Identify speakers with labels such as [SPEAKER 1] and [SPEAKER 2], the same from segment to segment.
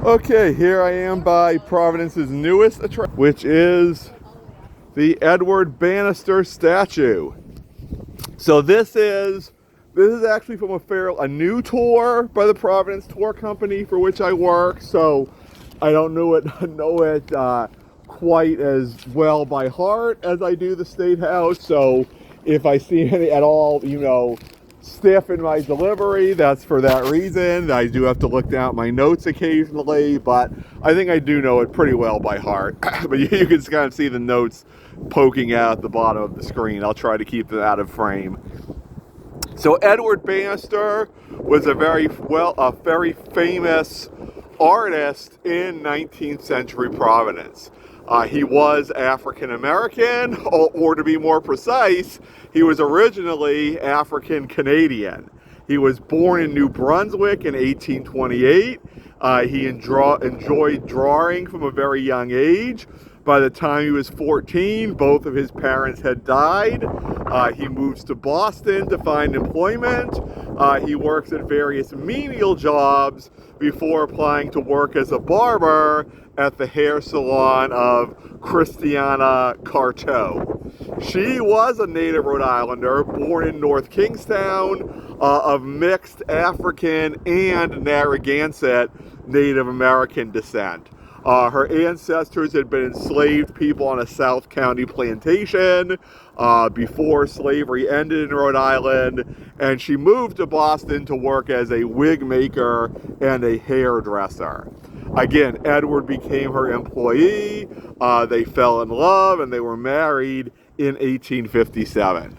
[SPEAKER 1] Okay, here I am by Providence's newest attraction, which is the Edward Bannister statue. So this is actually from a new tour by the Providence Tour Company for which I work. So I don't know it quite as well by heart as I do the State House. So if I see any at all, stiff in my delivery, that's for that reason. I do have to look down at my notes occasionally, but I think I do know it pretty well by heart. But you can kind of see the notes poking out at the bottom of the screen. I'll try to keep them out of frame. So Edward Bannister was a very famous artist in 19th century Providence. He was African American, or to be more precise, he was originally African Canadian. He was born in New Brunswick in 1828. He enjoyed drawing from a very young age. By the time he was 14, both of his parents had died. He moves to Boston to find employment. He works at various menial jobs before applying to work as a barber at the hair salon of Christiana Carteau. She was a native Rhode Islander, born in North Kingstown, of mixed African and Narragansett Native American descent. Her ancestors had been enslaved people on a South County plantation before slavery ended in Rhode Island, and she moved to Boston to work as a wig maker and a hairdresser. Again, Edward became her employee. They fell in love and they were married in 1857.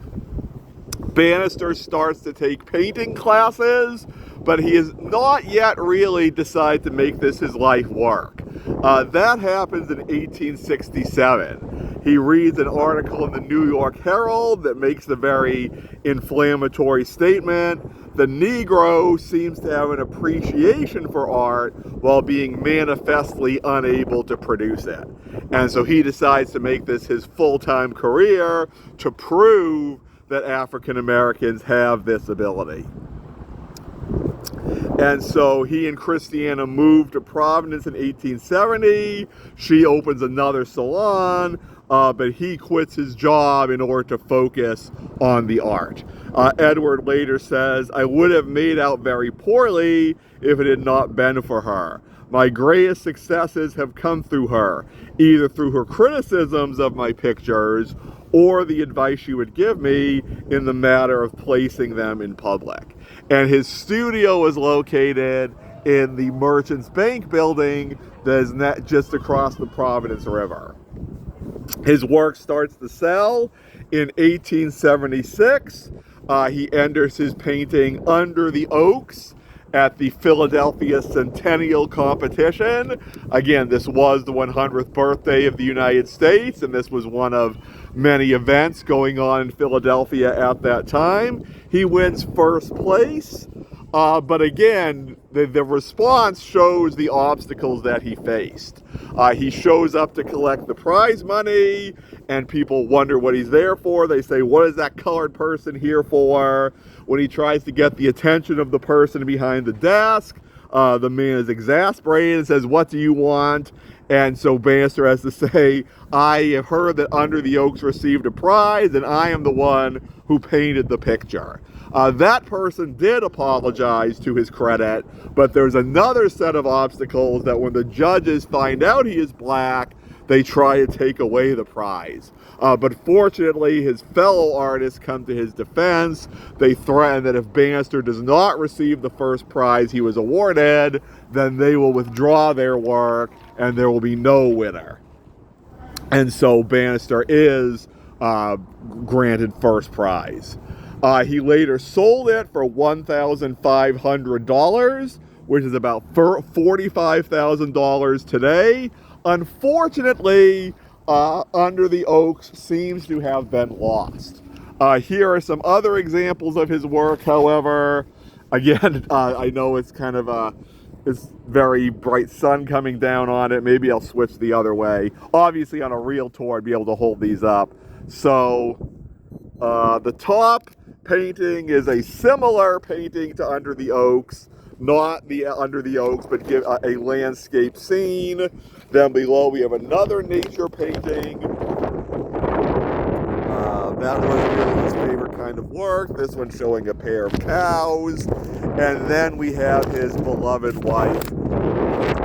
[SPEAKER 1] Bannister starts to take painting classes, but he has not yet really decided to make this his life work. That happens in 1867. He reads an article in the New York Herald that makes the very inflammatory statement: the Negro seems to have an appreciation for art while being manifestly unable to produce it. And so he decides to make this his full-time career to prove that African Americans have this ability. And so he and Christiana moved to Providence in 1870. She opens another salon, but he quits his job in order to focus on the art. Edward later says, "I would have made out very poorly if it had not been for her. My greatest successes have come through her, either through her criticisms of my pictures or the advice she would give me in the matter of placing them in public." And his studio is located in the Merchants Bank building that is just across the Providence River. His work starts to sell in 1876. He enters his painting Under the Oaks at the Philadelphia Centennial Competition. Again, this was the 100th birthday of the United States, and this was one of many events going on in Philadelphia at that time. He wins first place, but again, the response shows the obstacles that he faced. He shows up to collect the prize money, and people wonder what he's there for. They say, "What is that colored person here for?" When he tries to get the attention of the person behind the desk, the man is exasperated and says, "What do you want?" And so Bannister has to say, "I have heard that Under the Oaks received a prize, and I am the one who painted the picture." That person did apologize, to his credit, but there's another set of obstacles that when the judges find out he is black, they try to take away the prize. But fortunately, his fellow artists come to his defense. They threaten that if Bannister does not receive the first prize he was awarded, then they will withdraw their work and there will be no winner. And so Bannister is granted first prize. He later sold it for $1,500, which is about $45,000 today. Unfortunately, Under the Oaks seems to have been lost. Here are some other examples of his work, however. Again, I know it's kind of it's very bright sun coming down on it. Maybe I'll switch the other way. Obviously, on a real tour, I'd be able to hold these up. So, the top painting is a similar painting to Under the Oaks, not the under the oaks, but give a landscape scene. Then below we have another nature painting. That was really his favorite kind of work. This one showing a pair of cows. And then we have his beloved wife.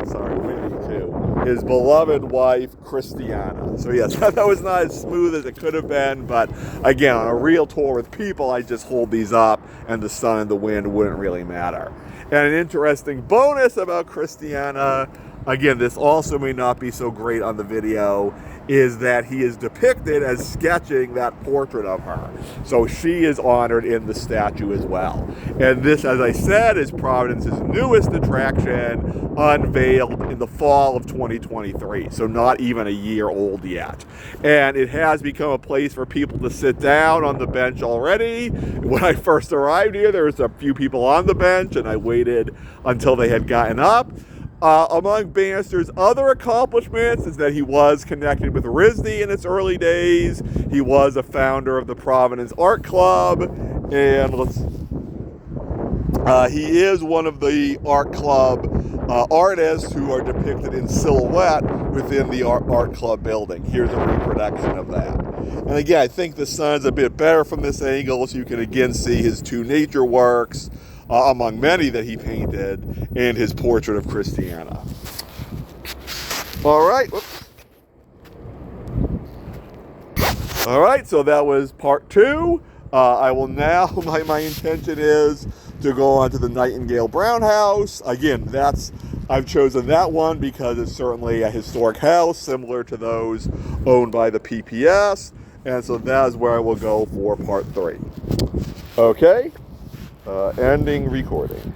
[SPEAKER 1] Sorry, windy too. His beloved wife, Christiana. So yes, that was not as smooth as it could have been, but again, on a real tour with people, I just hold these up and the sun and the wind wouldn't really matter. And an interesting bonus about Christiana, again, this also may not be so great on the video, is that he is depicted as sketching that portrait of her. So she is honored in the statue as well. And this, as I said, is Providence's newest attraction, unveiled in the fall of 2023. So not even a year old yet. And it has become a place for people to sit down on the bench already. When I first arrived here, there was a few people on the bench, and I waited until they had gotten up. Among Bannister's other accomplishments is that he was connected with RISD in its early days. He was a founder of the Providence Art Club, and he is one of the art club artists who are depicted in silhouette within the art club building. Here's a reproduction of that. And again, I think the sun's a bit better from this angle, so you can again see his two nature works, among many that he painted, and his portrait of Christiana. All right. Whoops. All right, so that was part 2. I will now, my intention is to go on to the Nightingale Brown House. Again, I've chosen that one because it's certainly a historic house, similar to those owned by the PPS. And so that is where I will go for part 3. Okay. Ending recording.